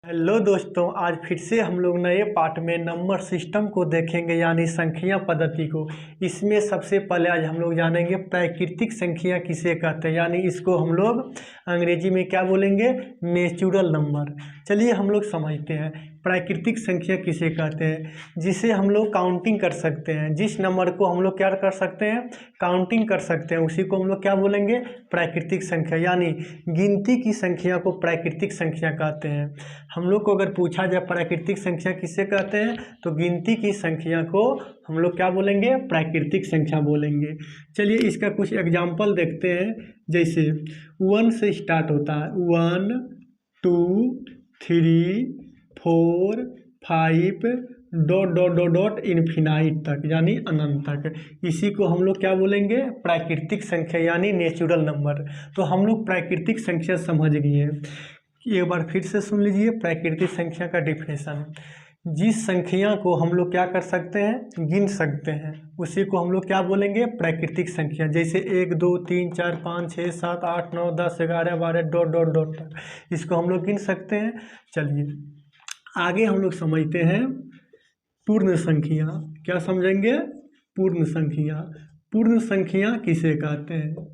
Hello दोस्तों, आज फिर से हम लोग नए पार्ट में नंबर सिस्टम को देखेंगे, यानी संख्या पद्धति को। इसमें सबसे पहले आज हम लोग जानेंगे प्राकृतिक संख्या किसे कहते हैं, यानी इसको हम लोग अंग्रेजी में क्या बोलेंगे, नेचुरल नंबर। चलिए हम लोग समझते हैं प्राकृतिक संख्या किसे कहते हैं। जिसे हम लोग काउंटिंग कर सकते हैं, जिस नंबर को हम लोग क्या कर सकते हैं, काउंटिंग कर सकते हैं, उसी को हम लोग क्या बोलेंगे, प्राकृतिक संख्या। यानी गिनती की संख्या को प्राकृतिक संख्या कहते हैं। हम लोग को अगर पूछा जाए प्राकृतिक संख्या किसे कहते हैं, तो गिनती की संख्या को हम लोग क्या बोलेंगे, प्राकृतिक संख्या बोलेंगे। चलिए इसका कुछ एग्जाम्पल देखते हैं। जैसे 1 से स्टार्ट होता है, 1 2 3 4 5 dot dot dot dot infinite तक, यानी अनंत तक। इसी को हम लोग क्या बोलेंगे, प्राकृतिक संख्या यानी नेचुरल नंबर। तो हम लोग प्राकृतिक संख्या समझ गए हैं। एक बार फिर से सुन लीजिए प्राकृतिक संख्या का डिफिनेशन। जिस संख्या को हम लोग क्या कर सकते हैं, गिन सकते हैं, उसी को हम लोग क्या बोलेंगे, प्राकृतिक संख्या। जैसे 1 2 3 4 5 6 7 8 9 10 11 12 डॉट डॉट डॉट तक, इसको हम लोग गिन सकते हैं। चलिए आगे हम लोग समझते हैं पूर्ण संख्या। क्या समझेंगे, पूर्ण संख्या। पूर्ण संख्या किसे कहते हैं,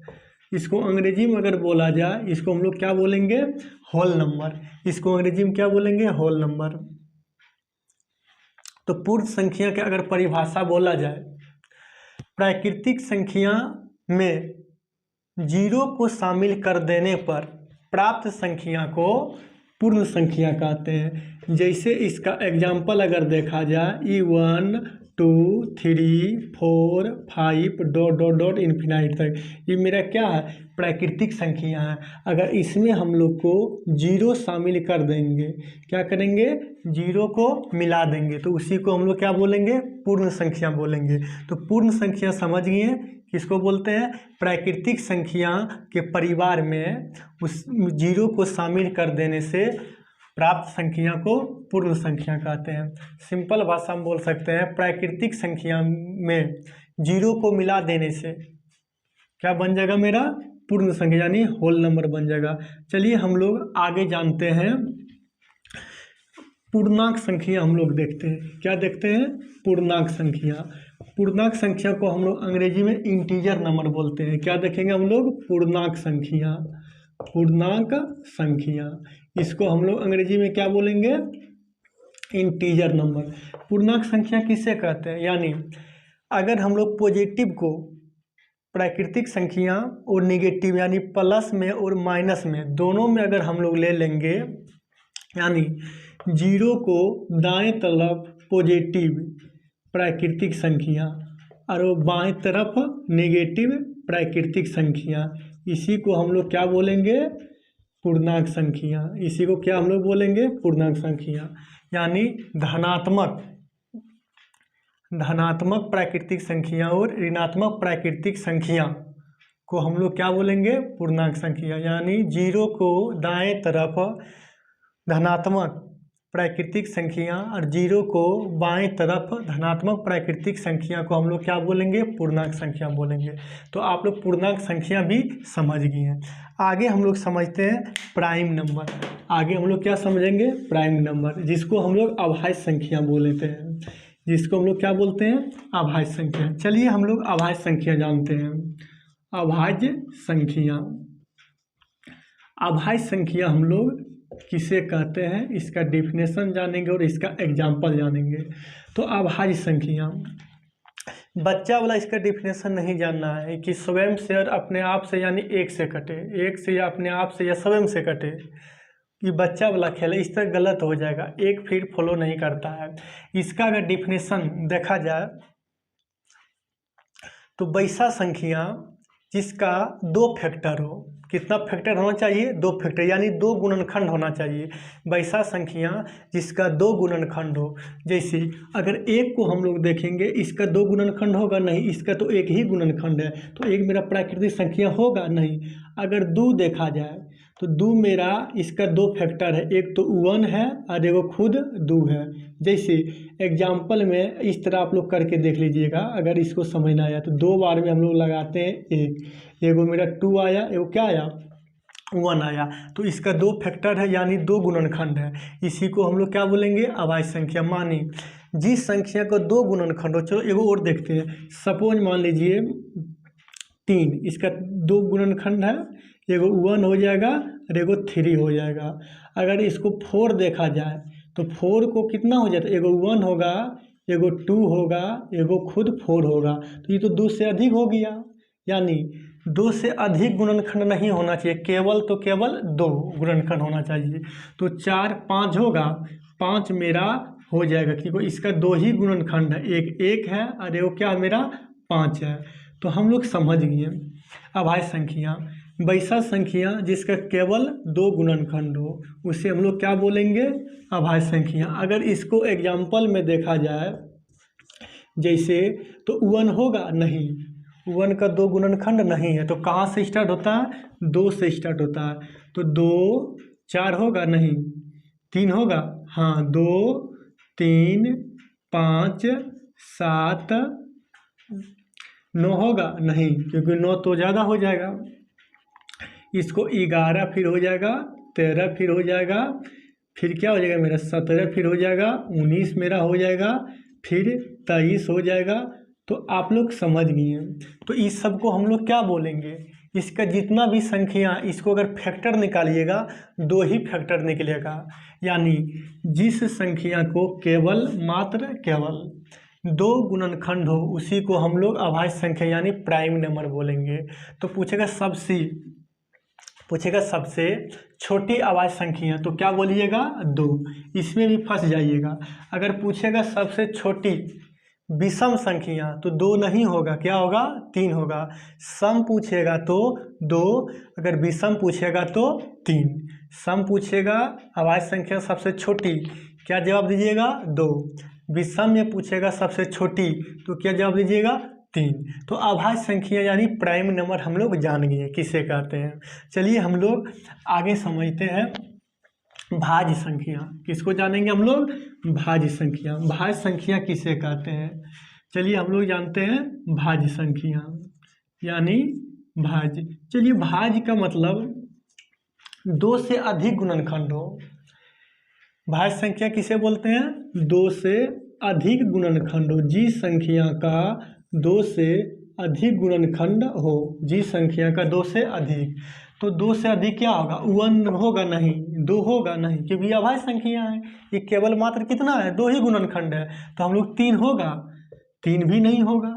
इसको अंग्रेजी में अगर बोला जाए, इसको हम लोग क्या बोलेंगे, होल नंबर। इसको अंग्रेजी में क्या बोलेंगे, होल नंबर। तो पूर्ण संख्या की अगर परिभाषा बोला जाए, प्राकृतिक संख्या में 0 को शामिल कर देने पर प्राप्त संख्या को पूर्ण संख्या कहते हैं। जैसे इसका एग्जाम्पल अगर देखा जाए, 1 2 3 4 5 डॉट डॉट डॉट इन्फिनाइट तक, ये मेरा क्या है, प्राकृतिक संख्या है। अगर इसमें हम लोग को 0 शामिल कर देंगे, क्या करेंगे, 0 को मिला देंगे, तो उसी को हम लोग क्या बोलेंगे, पूर्ण संख्या बोलेंगे। तो पूर्ण संख्या समझ गए किसको बोलते हैं, प्राकृतिक संख्या के परिवार में उस 0 को शामिल कर देने से प्राप्त संख्या को पूर्ण संख्या कहते हैं। सिंपल भाषा में बोल सकते हैं, प्राकृतिक संख्या में 0 को मिला देने से क्या बन जाएगा, मेरा पूर्ण संख्या यानी होल नंबर बन जाएगा। चलिए हम लोग आगे जानते हैं पूर्णांक संख्या। हम लोग देखते हैं, क्या देखते हैं, पूर्णांक संख्या। पूर्णांक संख्या को हम लोग अंग्रेजी में इंटीजर नंबर बोलते हैं। क्या देखेंगे हम लोग, पूर्णांक संख्या। पूर्णांक संख्या, इसको हम लोग अंग्रेजी में क्या बोलेंगे, इंटीजर नंबर। पूर्णांक संख्या किसे कहते हैं, यानी अगर हम लोग पॉजिटिव को प्राकृतिक संख्या और नेगेटिव यानी प्लस में और माइनस में दोनों में अगर हम लोग ले लेंगे, यानी 0 को दाएं तरफ पॉजिटिव प्राकृतिक संख्या और वो बाएं तरफ नेगेटिव प्राकृतिक संख्या, इसी को हम लोग क्या बोलेंगे, पूर्णांक संख्या। इसी को क्या हम लोग बोलेंगे, पूर्णांक संख्या। यानी धनात्मक प्राकृतिक संख्या और ऋणात्मक प्राकृतिक संख्या को हम लोग क्या बोलेंगे, पूर्णांक संख्या। यानी 0 को दाएं तरफ धनात्मक प्राकृतिक संख्या और 0 को बाएं तरफ धनात्मक प्राकृतिक संख्या को हम लोग क्या बोलेंगे, पूर्णांक संख्या बोलेंगे। तो आप लोग पूर्णांक संख्या भी समझ गए हैं। आगे हम लोग समझते हैं प्राइम नंबर। आगे हम लोग क्या समझेंगे, प्राइम नंबर, जिसको हम लोग अभाज्य संख्या बोलते हैं। जिसको हम लोग क्या बोलते हैं, अभाज्य संख्या। चलिए हम लोग अभाज्य संख्या जानते हैं। अभाज्य संख्या, अभाज्य संख्या हम लोग किसे कहते हैं, इसका डिफिनेशन जानेंगे और इसका एग्जाम्पल जानेंगे। तो अभाज्य संख्या, बच्चा वाला इसका डिफिनेशन नहीं जानना है कि स्वयं से और अपने आप से, यानी एक से कटे, एक से या अपने आप से या स्वयं से कटे, ये बच्चा वाला खेल है, इस तरह गलत हो जाएगा, एक फिर फॉलो नहीं करता है। इसका अगर डिफिनेशन देखा जाए तो वैसा संख्या जिसका 2 फैक्टर हो, कितना फैक्टर होना चाहिए, 2 फैक्टर, यानी 2 गुणनखंड होना चाहिए। वैसा संख्या जिसका 2 गुणनखंड हो। जैसे अगर 1 को हम लोग देखेंगे, इसका 2 गुणनखंड होगा नहीं, इसका तो 1 ही गुणनखंड है, तो 1 मेरा प्राकृतिक संख्या होगा नहीं। अगर 2 देखा जाए तो 2 मेरा इसका 2 फैक्टर है, एक तो 1 है और एगो खुद 2 है। जैसे एग्जाम्पल में इस तरह आप लोग करके देख लीजिएगा, अगर इसको समझ ना आया तो 2 बार में हम लोग लगाते हैं 1, एगो मेरा 2 आया, एगो क्या आया 1 आया, तो इसका 2 फैक्टर है यानी 2 गुणनखंड है। इसी को हम लोग क्या बोलेंगे, अभाज्य संख्या। मानी जिस संख्या को 2 गुणनखंड हो, चलो एगो और देखते हैं। सपोज मान लीजिए 3, इसका 2 गुणनखंड है, एगो 1 हो जाएगा और एगो 3 हो जाएगा। अगर इसको 4 देखा जाए तो 4 को कितना हो जाता है, एगो 1 होगा, एगो 2 होगा, एगो खुद 4 होगा, तो ये तो 2 से अधिक हो गया। यानी 2 से अधिक गुणनखंड नहीं होना चाहिए, केवल 2 गुणनखंड होना चाहिए। तो 4 5 होगा, 5 मेरा हो जाएगा क्योंकि इसका 2 ही गुणनखंड है, एक 1 है और एगो क्या मेरा 5 है। तो हम लोग समझ गए अभाज्य संख्या। वैसा संख्या जिसका केवल 2 गुणनखंड हो उसे हम लोग क्या बोलेंगे, अभाज्य संख्या। अगर इसको एग्जाम्पल में देखा जाए जैसे, तो 1 होगा नहीं, 1 का 2 गुणनखंड नहीं है, तो कहाँ से स्टार्ट होता है, 2 से स्टार्ट होता है। तो 2 4 होगा नहीं, 3 होगा, हाँ 2 3 5 7 9 होगा नहीं, क्योंकि 9 तो ज़्यादा हो जाएगा। इसको 11 फिर हो जाएगा, 13 फिर हो जाएगा, फिर क्या हो जाएगा मेरा 17 फिर हो जाएगा, 19 मेरा हो जाएगा, फिर 23 हो जाएगा। तो आप लोग समझ गए। तो इस सब को हम लोग क्या बोलेंगे, इसका जितना भी संख्या, इसको अगर फैक्टर निकालिएगा 2 ही फैक्टर निकलेगा। यानी जिस संख्या को केवल 2 गुणनखंड हो उसी को हम लोग अभाज्य संख्या यानी प्राइम नंबर बोलेंगे। तो पूछेगा सबसे छोटी अभाज्य संख्या, तो क्या बोलिएगा 2, इसमें भी फंस जाइएगा। अगर पूछेगा सबसे छोटी विषम संख्या तो 2 नहीं होगा, क्या होगा 3 होगा। सम पूछेगा तो 2, अगर विषम पूछेगा तो 3। सम पूछेगा अभाज्य संख्या सबसे छोटी, क्या जवाब दीजिएगा 2। विषम में पूछेगा सबसे छोटी तो क्या जवाब दीजिएगा 3। तो अभाज्य संख्या यानी प्राइम नंबर हम लोग जान गए किसे कहते हैं। चलिए हम लोग आगे समझते हैं भाज्य संख्या। किसको जानेंगे हम लोग, भाज्य संख्या। भाज्य संख्या किसे कहते हैं, चलिए हम लोग जानते हैं भाज्य संख्या यानी भाज्य। चलिए भाज्य का मतलब 2 से अधिक गुणनखंड हो। भाज्य संख्या किसे बोलते हैं, 2 से अधिक गुणनखंड हो। जिस संख्या का 2 से अधिक गुणनखंड हो, जिस संख्या का 2 से अधिक, तो 2 से अधिक क्या होगा, 1 होगा नहीं, 2 होगा नहीं, क्योंकि ये अभाज्य संख्या है। ये केवल मात्र कितना है, 2 ही गुणनखंड है। तो हम लोग 3 होगा, 3 भी नहीं होगा।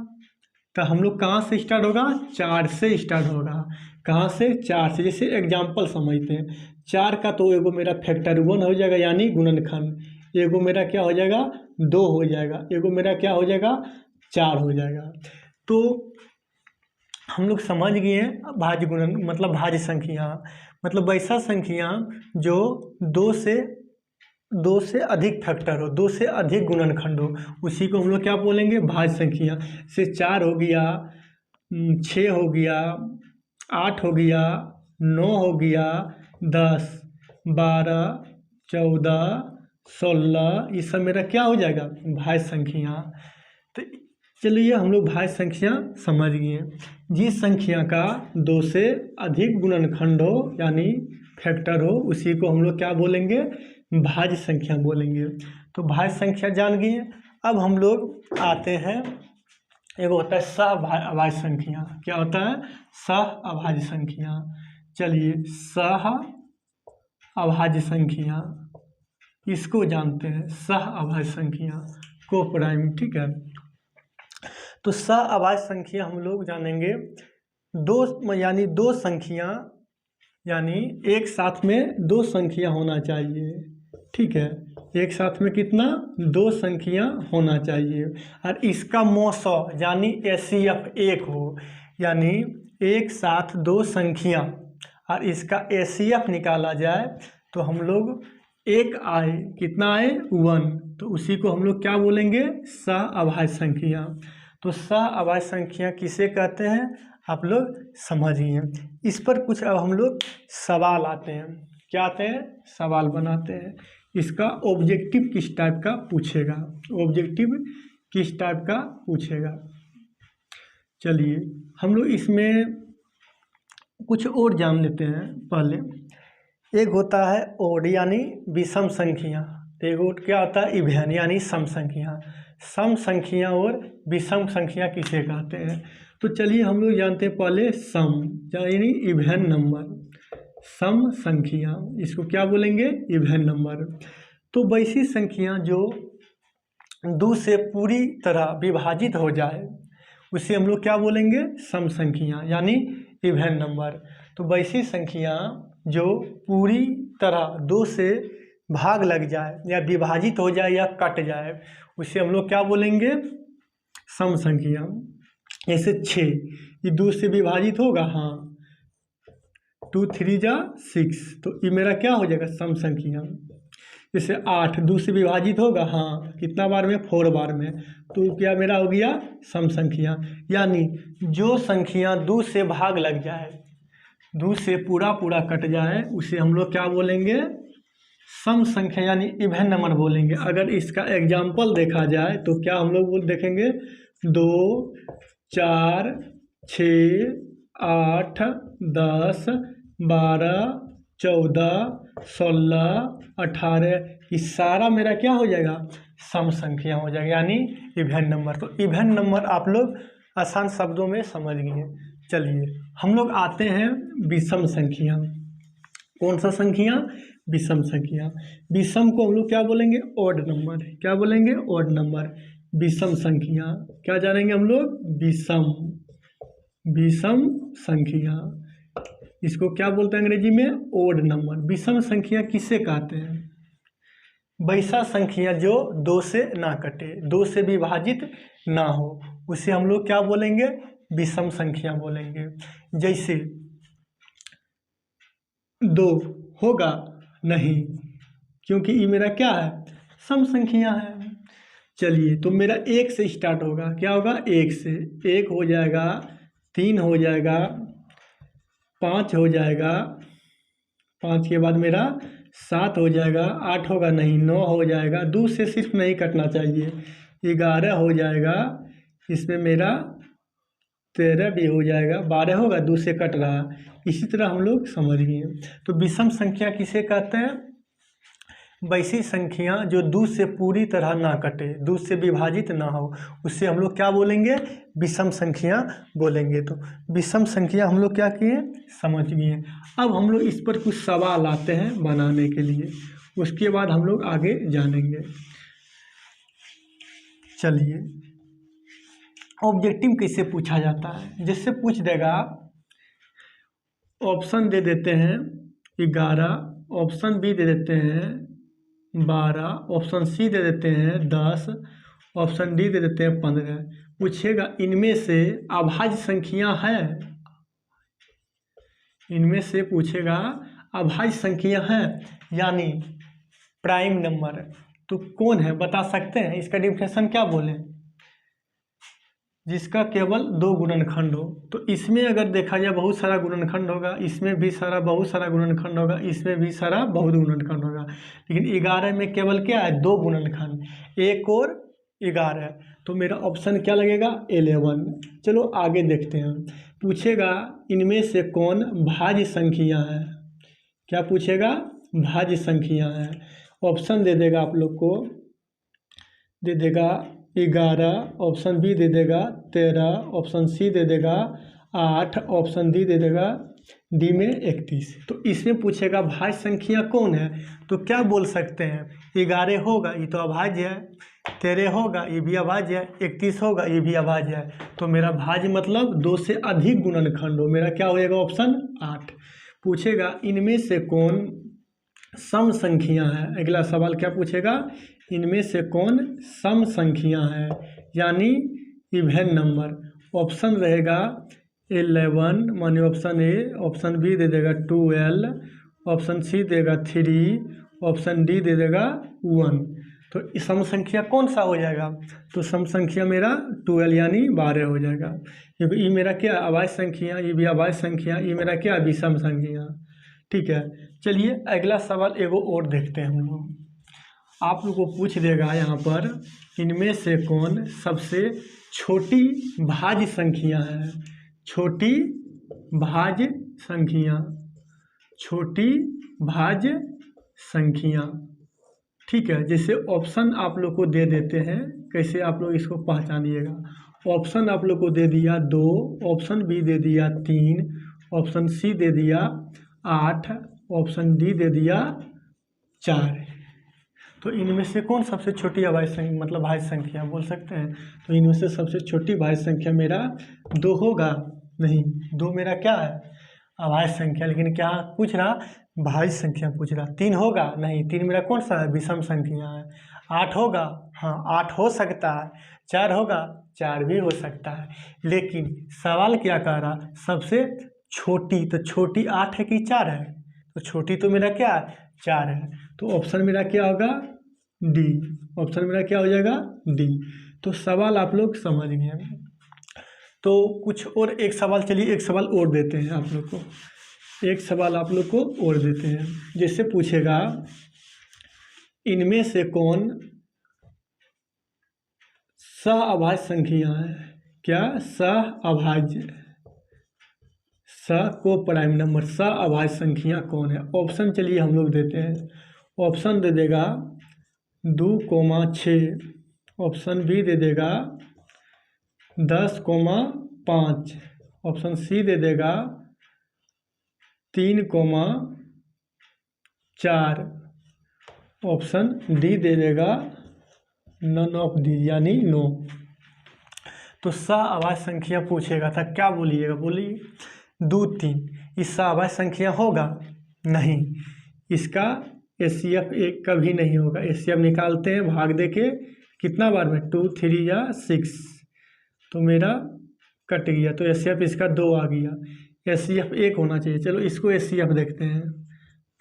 तो हम लोग कहाँ से स्टार्ट होगा, 4 से स्टार्ट होगा। कहाँ से, 4 से। जैसे एग्जाम्पल समझते हैं, 4 का तो एगो मेरा फैक्टर 1 हो जाएगा यानी गुणनखंड, एगो मेरा क्या हो जाएगा 2 हो जाएगा, एगो मेरा क्या हो जाएगा 4 हो जाएगा। तो हम लोग समझ गए भाज्य गुणन मतलब भाज्य संख्या मतलब वैसा संख्या जो 2 से अधिक फैक्टर हो, 2 से अधिक गुणनखंड हो, उसी को हम लोग क्या बोलेंगे, भाज्य संख्या। से 4 हो गया, 6 हो गया, 8 हो गया, 9 हो गया, 10 12 14 16, ये सब मेरा क्या हो जाएगा, भाज्य संख्या। तो चलिए हम लोग भाज्य संख्या समझ गए। जिस संख्या का 2 से अधिक गुणनखंड हो यानी फैक्टर हो, उसी को हम लोग क्या बोलेंगे, भाज्य संख्या बोलेंगे। तो भाज्य संख्या जान गए। अब हम लोग आते हैं, एगो होता है सह-अभाज्य संख्या। क्या होता है, सह-अभाज्य संख्या। चलिए सह-अभाज्य संख्या इसको जानते हैं, सह-अभाज्य संख्या को प्राइम, ठीक है। तो सह-अभाज्य संख्या हम लोग जानेंगे, दो संख्या यानी एक साथ में 2 संख्या होना चाहिए, ठीक है। एक साथ में कितना, 2 संख्या होना चाहिए। और इसका मौसा यानी एचसीएफ 1 हो, यानी एक साथ 2 संख्या और इसका एचसीएफ निकाला जाए तो हम लोग एक आए, कितना आए 1, तो उसी को हम लोग क्या बोलेंगे, सह-अभाज्य संख्या। तो सह-अभाज्य संख्या किसे कहते हैं आप लोग समझिए। इस पर कुछ अब हम लोग सवाल आते हैं, क्या आते हैं, सवाल बनाते हैं। इसका ऑब्जेक्टिव किस टाइप का पूछेगा, ऑब्जेक्टिव किस टाइप का पूछेगा। चलिए हम लोग इसमें कुछ और जान लेते हैं पहले। एक होता है ओड यानी विषम संख्या, एक और क्या होता है इवेन यानी सम संख्या। सम संख्या और विषम संख्या किसे कहते हैं? तो चलिए हम लोग जानते हैं पहले सम यानी इवेन नंबर। सम संख्या इसको क्या बोलेंगे? Even number. तो वैसी संख्या जो दो से पूरी तरह विभाजित हो जाए उसे हम लोग क्या बोलेंगे? सम संख्या यानी इवेन नंबर। तो वैसी संख्या जो पूरी तरह दो से भाग लग जाए या विभाजित हो जाए या कट जाए उसे हम लोग क्या बोलेंगे? सम संख्या। जैसे 6 ये 2 से विभाजित होगा, हाँ 2 3 जा 6, तो ये मेरा क्या हो जाएगा? सम संख्या। जैसे 8 2 से विभाजित होगा, हाँ कितना बार में? 4 बार में, तो क्या मेरा हो गया? सम संख्या। यानी जो संख्या 2 से भाग लग जाए, 2 से पूरा कट जाए उसे हम लोग क्या बोलेंगे? सम संख्या यानी इवेन नंबर बोलेंगे। अगर इसका एग्जाम्पल देखा जाए तो क्या हम लोग देखेंगे? 2 4 6 8 10 12 14 16 18, ये सारा मेरा क्या हो जाएगा? सम संख्या हो जाएगा यानी इवेन नंबर। तो इवेन नंबर आप लोग आसान शब्दों में समझ गए। चलिए हम लोग आते हैं विषम संख्या। कौन सा संख्या? विषम संख्या। विषम को हम लोग क्या बोलेंगे? Odd number. क्या बोलेंगे? Odd number. विषम संख्या क्या जानेंगे हम लोग? विषम संख्या। इसको क्या बोलते हैं अंग्रेजी में? Odd number. विषम संख्या किसे कहते हैं? वैसा संख्या जो 2 से ना कटे, 2 से विभाजित ना हो, उसे हम लोग क्या बोलेंगे? विषम संख्या बोलेंगे। जैसे 2 होगा नहीं, क्योंकि ये मेरा क्या है? सम संख्या है। चलिए तो मेरा 1 से स्टार्ट होगा, क्या होगा? 1 से 1 हो जाएगा, 3 हो जाएगा, 5 हो जाएगा, 5 के बाद मेरा 7 हो जाएगा, 8 होगा नहीं, 9 हो जाएगा, 2 से सिर्फ नहीं कटना चाहिए, 11 हो जाएगा, इसमें मेरा 13 भी हो जाएगा, 12 होगा, 2 से कट रहा। इसी तरह हम लोग समझ गए। तो विषम संख्या किसे कहते हैं? वैसी संख्या जो 2 से पूरी तरह ना कटे, 2 से विभाजित ना हो, उससे हम लोग क्या बोलेंगे? विषम संख्या बोलेंगे। तो विषम संख्या हम लोग क्या किए? समझ गए। अब हम लोग इस पर कुछ सवाल आते हैं बनाने के लिए, उसके बाद हम लोग आगे जानेंगे। चलिए ऑब्जेक्टिव कैसे पूछा जाता है? जैसे पूछ देगा, ऑप्शन दे देते हैं 11, ऑप्शन बी दे देते हैं 12, ऑप्शन सी दे देते हैं 10, ऑप्शन डी दे देते हैं 15। पूछेगा इनमें से अभाज्य संख्या है? इनमें से पूछेगा अभाज्य संख्या है यानी प्राइम नंबर, तो कौन है बता सकते हैं? इसका डिफिनेशन क्या बोले? जिसका केवल 2 गुणनखंड हो। तो इसमें अगर देखा जाए बहुत सारा गुणनखंड होगा, इसमें भी बहुत सारा गुणनखंड होगा, इसमें भी बहुत गुणनखंड होगा, लेकिन 11 में केवल क्या है? 2 गुणनखंड, 1 और 11। तो मेरा ऑप्शन क्या लगेगा? 11। चलो आगे देखते हैं। पूछेगा इनमें से कौन भाज्य संख्या है? क्या पूछेगा? भाज्य संख्या है। ऑप्शन दे देगा आप लोग को, दे देगा 11, ऑप्शन बी दे देगा 13, ऑप्शन सी दे देगा 8, ऑप्शन डी दे देगा डी में 31। तो इसमें पूछेगा भाज्य संख्या कौन है? तो क्या बोल सकते हैं? 11 होगा, ये तो अभाज्य है, 13 होगा, ये भी अभाज्य है, 31 होगा, ये भी अभाज्य है। तो मेरा भाज्य मतलब 2 से अधिक गुणनखंड हो, मेरा क्या हो जाएगा? ऑप्शन 8। पूछेगा इनमें से कौन सम संख्या है? अगला सवाल क्या पूछेगा? इनमें से कौन सम संख्या है यानी इवेन नंबर। ऑप्शन रहेगा 11 माने ऑप्शन ए, ऑप्शन बी दे देगा 12, ऑप्शन सी देगा 3, ऑप्शन डी दे देगा 1। तो सम संख्या कौन सा हो जाएगा? तो सम संख्या मेरा 12 यानी 12 हो जाएगा, क्योंकि ये मेरा क्या? अभाज्य संख्या, ये भी अभाज्य संख्या, ये मेरा क्या? विषम संख्या। ठीक है, चलिए अगला सवाल एगो और देखते हैं हम लोग। आप लोग को पूछ देगा यहाँ पर इनमें से कौन सबसे छोटी भाज्य संख्या है? छोटी भाज्य संख्या, छोटी भाज्य संख्या। ठीक है, जैसे ऑप्शन आप लोग को दे देते हैं, कैसे आप लोग इसको पहचानिएगा। ऑप्शन आप लोग को दे दिया 2, ऑप्शन बी दे दिया 3, ऑप्शन सी दे दिया 8, ऑप्शन डी दे दिया 4। तो इनमें से कौन सबसे छोटी अभाज्य संख्या मतलब भाज्य संख्या बोल सकते हैं? तो इनमें से सबसे छोटी भाज्य संख्या मेरा 2 होगा? नहीं, 2 मेरा क्या है? अभाज्य संख्या। लेकिन क्या पूछ रहा? भाज्य संख्या पूछ रहा। 3 होगा? नहीं, 3 मेरा कौन सा है? विषम संख्या है। 8 होगा? हाँ, 8 हो सकता है। 4 होगा? 4 भी हो सकता है। लेकिन सवाल क्या कह रहा? सबसे छोटी। तो छोटी 8 है कि 4 है? तो छोटी तो मेरा क्या है? 4 है। तो ऑप्शन मेरा क्या होगा? डी। ऑप्शन मेरा क्या हो जाएगा? डी। तो सवाल आप लोग समझ गए। तो कुछ और एक सवाल, चलिए एक सवाल और देते हैं आप लोग को, एक सवाल आप लोग को और देते हैं। जैसे पूछेगा इनमें से कौन सह-अभाज्य संख्या है? क्या? सह-अभाज्य, को प्राइम नंबर सह-अभाज्य संख्या कौन है? ऑप्शन चलिए हम लोग देते हैं। ऑप्शन दे देगा 2,6, ऑप्शन बी दे देगा 10,5, ऑप्शन सी दे देगा 3,4, ऑप्शन डी दे देगा नन ऑफ दी यानी 9। तो सह-अभाज्य संख्या पूछेगा था, क्या बोलिएगा? बोलिए 2, 3। इस सह-अभाज्य संख्या होगा? नहीं, इसका HCF 1 कभी नहीं होगा। HCF निकालते हैं भाग दे के कितना बार में? 2, 3 या 6। तो मेरा कट गया, तो HCF इसका 2 आ गया। HCF 1 होना चाहिए। चलो इसको HCF देखते हैं।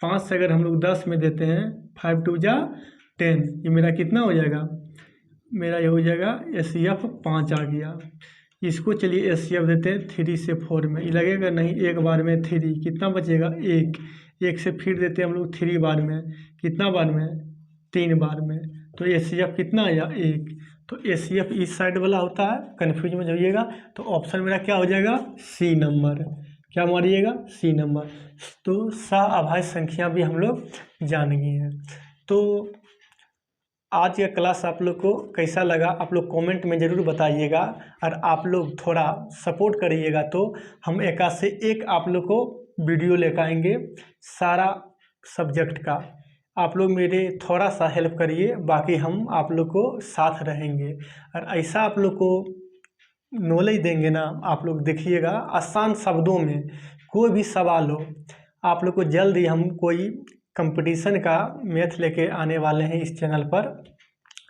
5 से अगर हम लोग 10 में देते हैं, 5 2 जा 10, ये मेरा कितना हो जाएगा? मेरा ये हो जाएगा HCF 5 आ गया। इसको चलिए HCF देते हैं 3 से 4 में, ये लगेगा नहीं। एक बार में 3, कितना बचेगा? 1 से फिर देते हैं हम लोग 3 बार में, कितना बार में? 3 बार में। तो HCF कितना आया? 1। तो HCF इस साइड वाला होता है, कन्फ्यूज में जाइएगा। तो ऑप्शन मेरा क्या हो जाएगा? C number. क्या मारिएगा? सी नंबर। तो सह-अभाज्य संख्या भी हम लोग जान गए हैं। तो आज का क्लास आप लोग को कैसा लगा आप लोग कमेंट में ज़रूर बताइएगा, और आप लोग थोड़ा सपोर्ट करिएगा तो हम एक से एक आप लोग को वीडियो लेकर आएंगे सारा सब्जेक्ट का। आप लोग मेरे थोड़ा सा हेल्प करिए, बाकी हम आप लोग को साथ रहेंगे। और ऐसा आप लोग को नॉलेज देंगे ना, आप लोग देखिएगा आसान शब्दों में कोई भी सवाल हो, आप लोग को जल्द ही हम कोई कंपटीशन का मैथ लेके आने वाले हैं इस चैनल पर।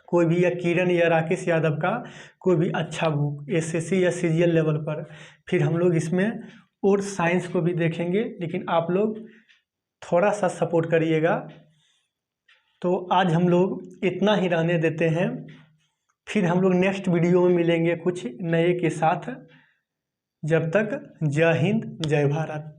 कोई भी, या किरण या राकेश यादव का कोई भी अच्छा बुक SSC या CGL लेवल पर, फिर हम लोग इसमें और साइंस को भी देखेंगे। लेकिन आप लोग थोड़ा सा सपोर्ट करिएगा। तो आज हम लोग इतना ही रहने देते हैं, फिर हम लोग नेक्स्ट वीडियो में मिलेंगे कुछ नए के साथ। जब तक जय हिंद, जय भारत।